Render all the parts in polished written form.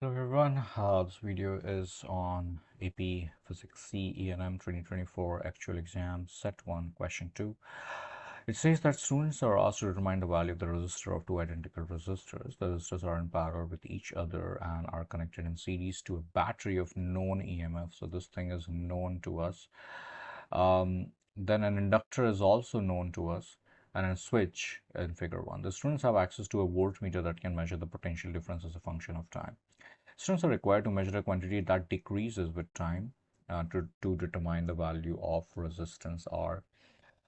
Hello everyone, this video is on AP Physics C E&M 2024 actual exam set 1 question 2. It says that students are asked to determine the value of the resistor of two identical resistors. The resistors are in parallel with each other and are connected in series to a battery of known EMF. So this thing is known to us. Then an inductor is also known to us, and a switch in figure 1. The students have access to a voltmeter that can measure the potential difference as a function of time. Students are required to measure a quantity that decreases with time to determine the value of resistance R.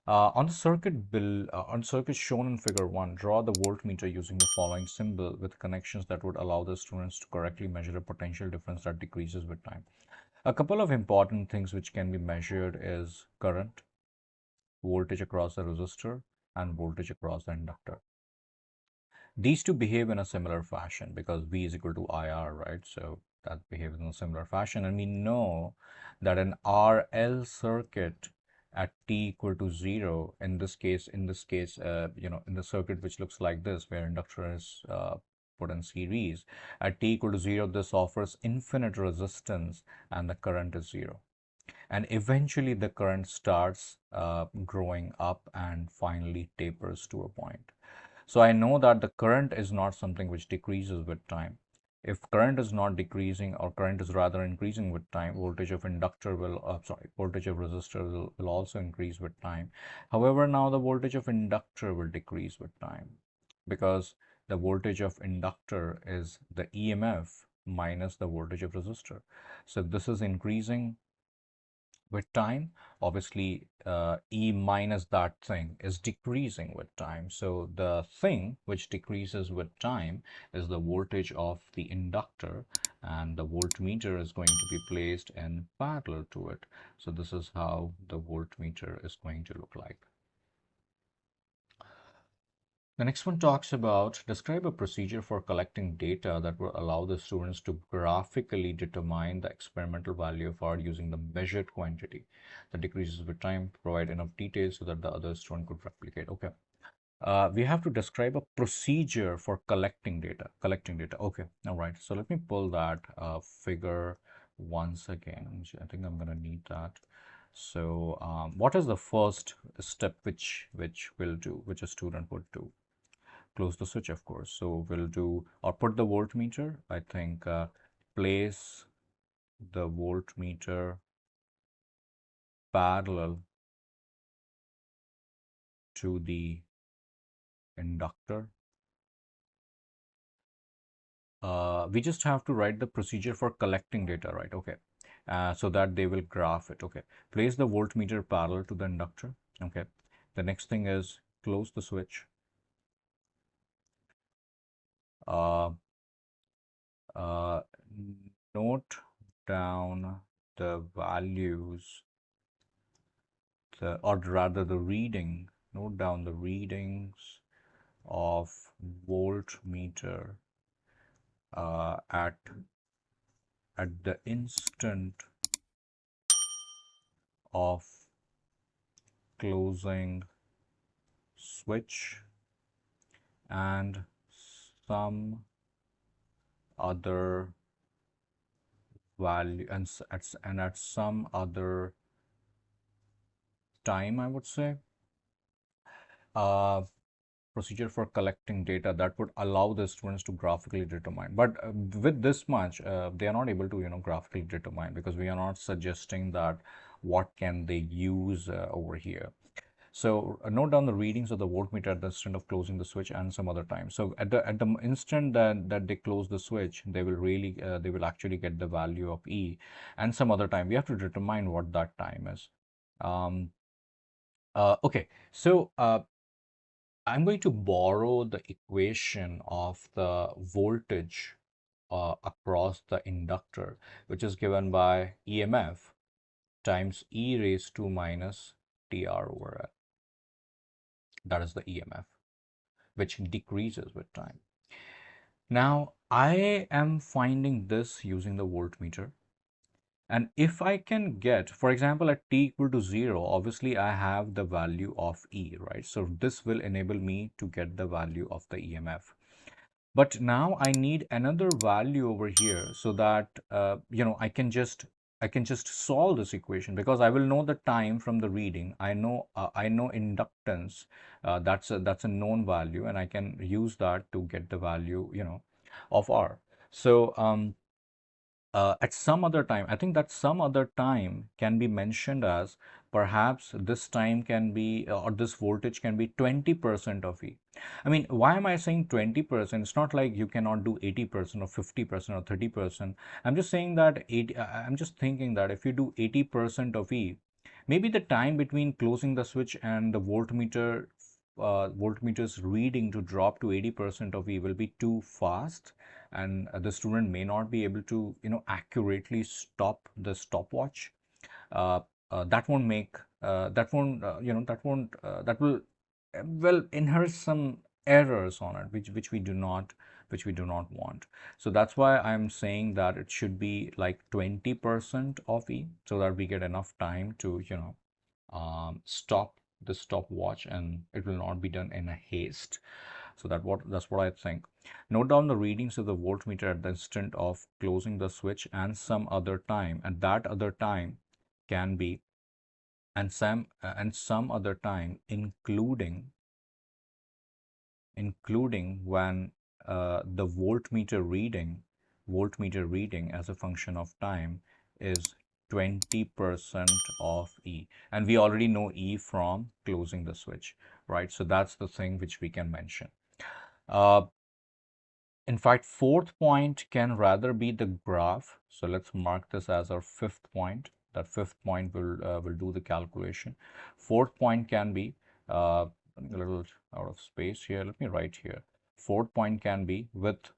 On the circuit shown in figure 1, draw the voltmeter using the following symbol with connections that would allow the students to correctly measure a potential difference that decreases with time. A couple of important things which can be measured is current, voltage across the resistor, and voltage across the inductor. These two behave in a similar fashion because V is equal to IR, right? So that behaves in a similar fashion. And we know that an RL circuit at t equal to 0, in this case, in the circuit which looks like this, where inductor is put in series, at t equal to 0, this offers infinite resistance and the current is 0. And eventually the current starts growing up and finally tapers to a point. So I know that the current is not something which decreases with time. If current is not decreasing or current is rather increasing with time, voltage of inductor voltage of resistor will also increase with time. However, now the voltage of inductor will decrease with time because the voltage of inductor is the EMF minus the voltage of resistor. So this is increasing with time. Obviously, E minus that thing is decreasing with time. So the thing which decreases with time is the voltage of the inductor, and the voltmeter is going to be placed in parallel to it. So this is how the voltmeter is going to look like. The next one talks about describe a procedure for collecting data that will allow the students to graphically determine the experimental value of R using the measured quantity that decreases with time. Provide enough details so that the other student could replicate. Okay. We have to describe a procedure for collecting data. Okay. All right. So let me pull that figure once again. I think I'm going to need that. So what is the first step which a student would do? Close the switch, of course. So we'll do, or put the voltmeter. I think place the voltmeter parallel to the inductor. We just have to write the procedure for collecting data, right? Okay. So that they will graph it. Okay. Place the voltmeter parallel to the inductor. Okay. The next thing is close the switch. Uh, note down the values, or rather the reading, note down the readings of voltmeter at the instant of closing switch and some other value, and at some other time, I would say. Procedure for collecting data that would allow the students to graphically determine. But with this much, they are not able to, graphically determine, because we are not suggesting that what can they use over here. So note down the readings of the voltmeter at the instant of closing the switch and some other time. So at the instant that they close the switch, they will actually get the value of E, and some other time. We have to determine what that time is. Okay, so I'm going to borrow the equation of the voltage across the inductor, which is given by EMF times e raised to minus TR over L. That is the EMF, which decreases with time. Now, I am finding this using the voltmeter. And if I can get, for example, at t equal to 0, obviously I have the value of E, right? So this will enable me to get the value of the EMF. But now I need another value over here so that I can just solve this equation, because I will know the time from the reading. I know inductance. That's a known value, and I can use that to get the value, of R. So at some other time, I think that some other time can be mentioned as, perhaps this time can be, or this voltage can be 20% of E. I mean, why am I saying 20%? It's not like you cannot do 80% or 50% or 30%. I'm just saying that I'm just thinking that if you do 80% of E, maybe the time between closing the switch and the voltmeter's reading to drop to 80% of E will be too fast, and the student may not be able to accurately stop the stopwatch. That won't make that won't that will well inherit some errors on it, which we do not want. So that's why I'm saying that it should be like 20% of E, so that we get enough time to stop the stopwatch, and it will not be done in a haste. So that's what I think. Note down the readings of the voltmeter at the instant of closing the switch and some other time, and that other time can be, and some other time, including when the voltmeter reading as a function of time is 20% of E. And we already know E from closing the switch, right? So that's the thing which we can mention. In fact, fourth point can rather be the graph. So let's mark this as our fifth point. That fifth point will do the calculation. Fourth point can be a little out of space here. Let me write here. Fourth point can be with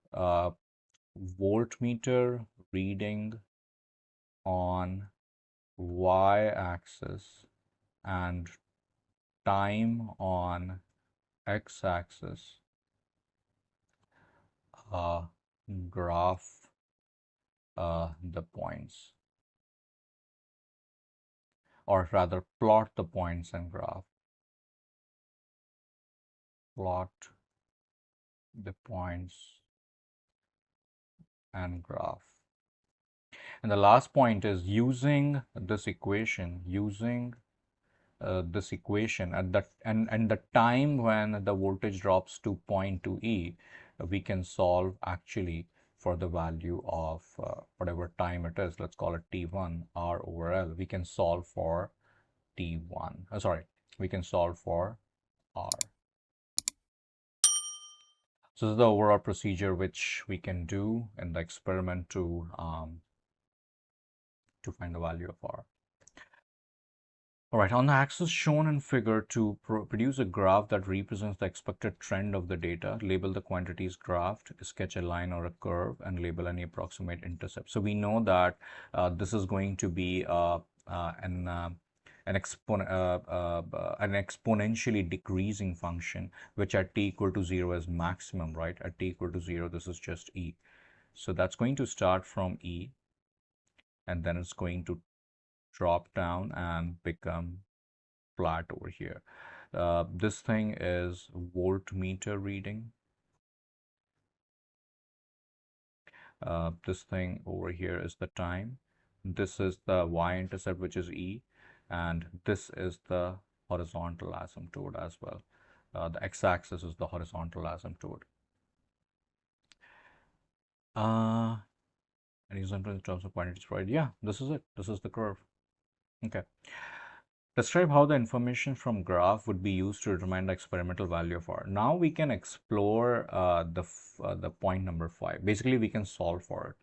voltmeter reading on y-axis and time on x-axis, graph the points, or rather plot the points and plot the points and graph. And the last point is using this equation, at that, and the time when the voltage drops to 0.2 E, we can solve actually for the value of whatever time it is. Let's call it T1, R over L. We can solve for T1. We can solve for R. So this is the overall procedure which we can do in the experiment to find the value of R. All right, on the axis shown in figure, to produce a graph that represents the expected trend of the data, label the quantities graphed, sketch a line or a curve, and label any approximate intercept. So we know that this is going to be an exponentially decreasing function, which at t equal to 0 is maximum, right? At t equal to 0, this is just E. So that's going to start from E, and then it's going to drop down and become flat over here. This thing is voltmeter reading. This thing over here is the time. This is the y-intercept, which is E, and this is the horizontal asymptote as well. The x-axis is the horizontal asymptote. Any example in terms of quantities, right? Yeah, this is it. This is the curve. Okay. Describe how the information from graph would be used to determine the experimental value of R. Now we can explore the point number 5. Basically, we can solve for it,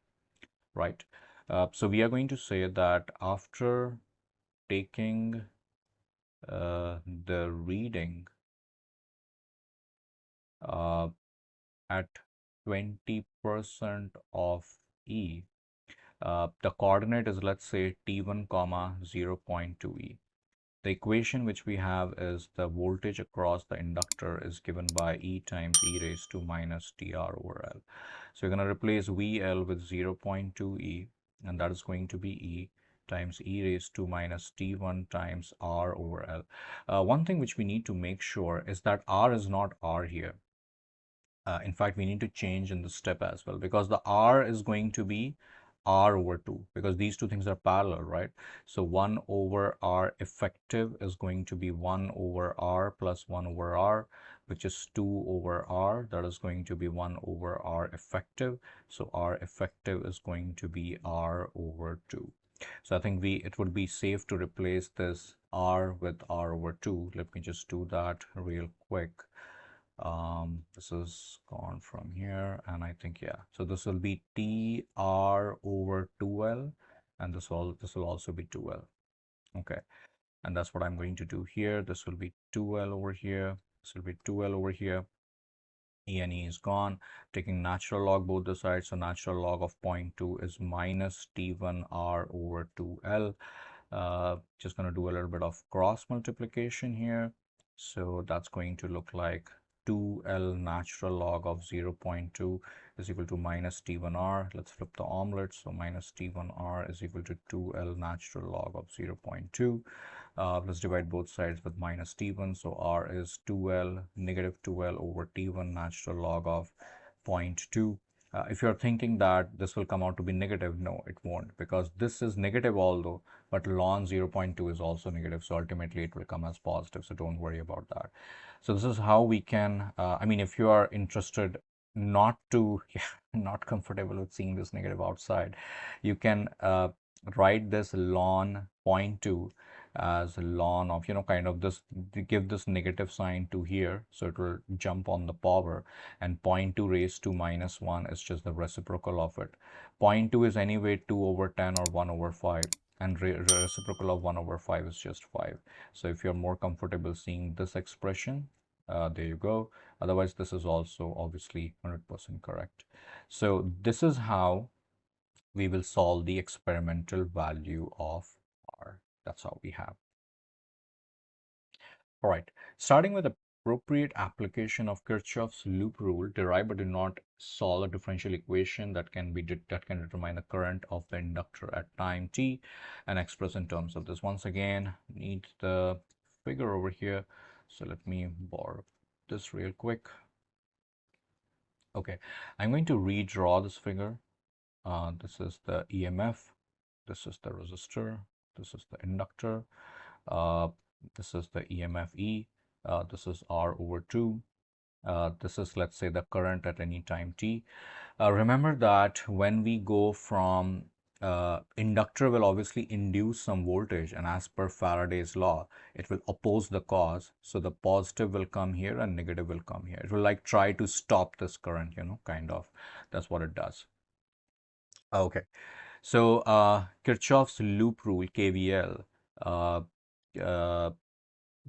right? So we are going to say that after taking the reading at 20% of E, the coordinate is, let's say, T1 comma 0.2 E. The equation which we have is the voltage across the inductor is given by E times E raised to minus TR over L. So we're going to replace VL with 0.2 E, and that is going to be E times E raised to minus T1 times R over L. One thing which we need to make sure is that R is not R here. In fact, we need to change in the step as well, because the R is going to be R over 2, because these two things are parallel, right? So 1 over R effective is going to be 1 over R plus 1 over R, which is 2 over R. That is going to be 1 over R effective. So R effective is going to be R over 2. So I think it would be safe to replace this R with R over 2. Let me just do that real quick. This is gone from here, and I think, yeah, so this will be TR over 2L, and this will also be 2L. Okay, and that's what I'm going to do here. This will be 2L over here, this will be 2L over here. E and E is gone, taking natural log both the sides, so natural log of 0.2 is minus T1R over 2L. Just going to do a little bit of cross multiplication here. So that's going to look like 2L natural log of 0.2 is equal to minus T1R. Let's flip the omelet. So minus T1R is equal to 2L natural log of 0.2. Let's divide both sides with minus T1. So R is 2L, negative 2L over T1 natural log of 0.2. If you're thinking that this will come out to be negative, no, it won't, because this is negative although, but ln 0.2 is also negative. So ultimately it will come as positive. So don't worry about that. So this is how we can, I mean, if you are interested not to, not comfortable with seeing this negative outside, you can write this ln 0.2 as ln of, kind of this, give this negative sign to here, so it will jump on the power, and 0.2 raised to minus 1 is just the reciprocal of it. 0.2 is anyway 2 over 10 or 1 over 5, and reciprocal of 1 over 5 is just 5. So if you're more comfortable seeing this expression, there you go. Otherwise, this is also obviously 100% correct. So this is how we will solve the experimental value of R. That's how we have. All right, starting with appropriate application of Kirchhoff's loop rule, derive but do not solve a differential equation that can determine the current of the inductor at time t, and express in terms of this. Once again, need the figure over here. So let me borrow this real quick. Okay, I'm going to redraw this figure. This is the EMF, this is the resistor, this is the inductor, uh, this is the EMF E, this is R over 2, this is, let's say, the current at any time t. Remember that when we go from inductor will obviously induce some voltage, and as per Faraday's law, it will oppose the cause. So the positive will come here and negative will come here. It will like try to stop this current, kind of. That's what it does. Okay. So Kirchhoff's loop rule, KVL, uh, uh,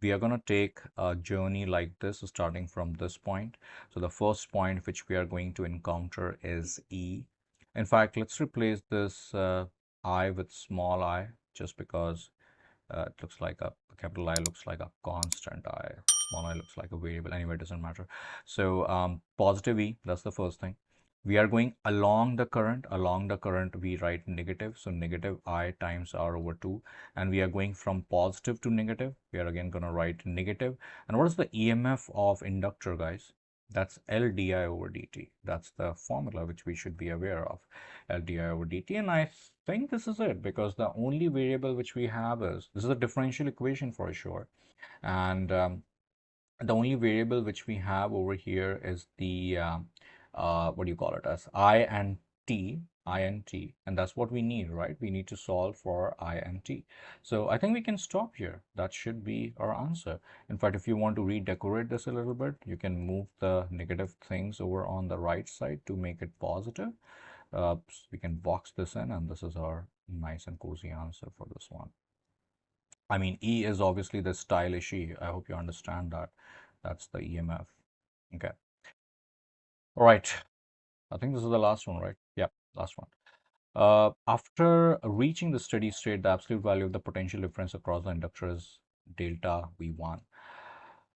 we are going to take a journey like this, starting from this point. So the first point which we are going to encounter is E. In fact, let's replace this I with small I, just because it looks like a capital I looks like a constant I, small I looks like a variable. Anyway, it doesn't matter. So positive E, that's the first thing. We are going along the current we write negative, so negative I times R over 2, and we are going from positive to negative. We are again going to write negative. And what is the EMF of inductor, guys? That's L di over dt. That's the formula which we should be aware of, L di over dt. And I think this is it, because the only variable which we have is, this is a differential equation for sure, and the only variable which we have over here is the what do you call it, as I and t, and that's what we need, right? We need to solve for I and t. So I think we can stop here. That should be our answer. In fact, if you want to redecorate this a little bit, you can move the negative things over on the right side to make it positive. We can box this in, and this is our nice and cozy answer for this one. I mean, E is obviously the stylish E. I hope you understand that. That's the EMF. Okay. All right. I think this is the last one, right? Yeah, last one. After reaching the steady state, the absolute value of the potential difference across the inductor is delta V1.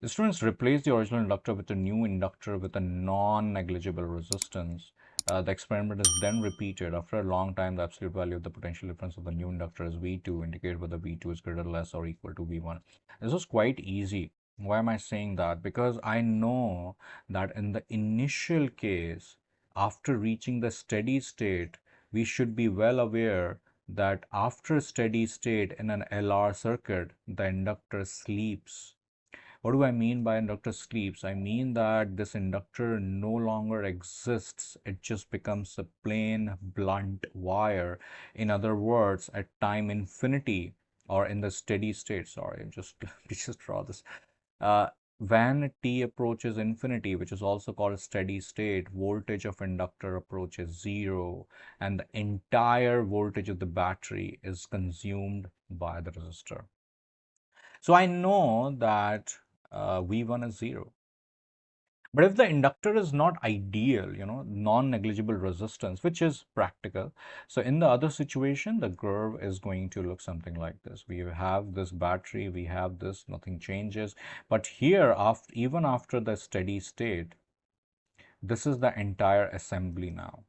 The students replace the original inductor with a new inductor with a non-negligible resistance. The experiment is then repeated. After a long time, the absolute value of the potential difference of the new inductor is V2, indicate whether V2 is greater, less, or equal to V1. This was quite easy. Why am I saying that? Because I know that in the initial case, after reaching the steady state, we should be well aware that after steady state in an LR circuit, the inductor sleeps. What do I mean by inductor sleeps? I mean that this inductor no longer exists. It just becomes a plain blunt wire. In other words, at time infinity or in the steady state, sorry, just let me just draw this. When t approaches infinity, which is also called steady state, voltage of inductor approaches zero, and the entire voltage of the battery is consumed by the resistor. So I know that V1 is zero. But if the inductor is not ideal, non-negligible resistance, which is practical. So in the other situation, the curve is going to look something like this. We have this battery, we have this, nothing changes. But here, even after the steady state, this is the entire assembly now.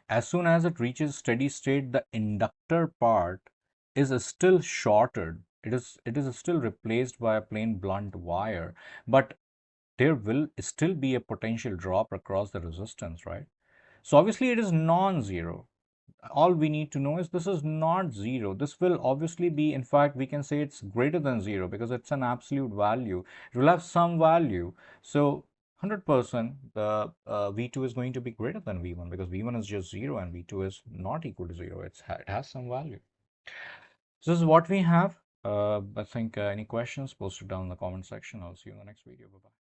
As soon as it reaches steady state, the inductor part is still shorted. It is still replaced by a plain blunt wire, but there will still be a potential drop across the resistance, right? So obviously it is non-zero. All we need to know is this is not zero. This will obviously be, in fact, we can say it's greater than zero because it's an absolute value. It will have some value. So 100% the V2 is going to be greater than V1 because V1 is just zero and V2 is not equal to zero. It has some value. So this is what we have. I think any questions, post it down in the comment section. I'll see you in the next video. Bye-bye.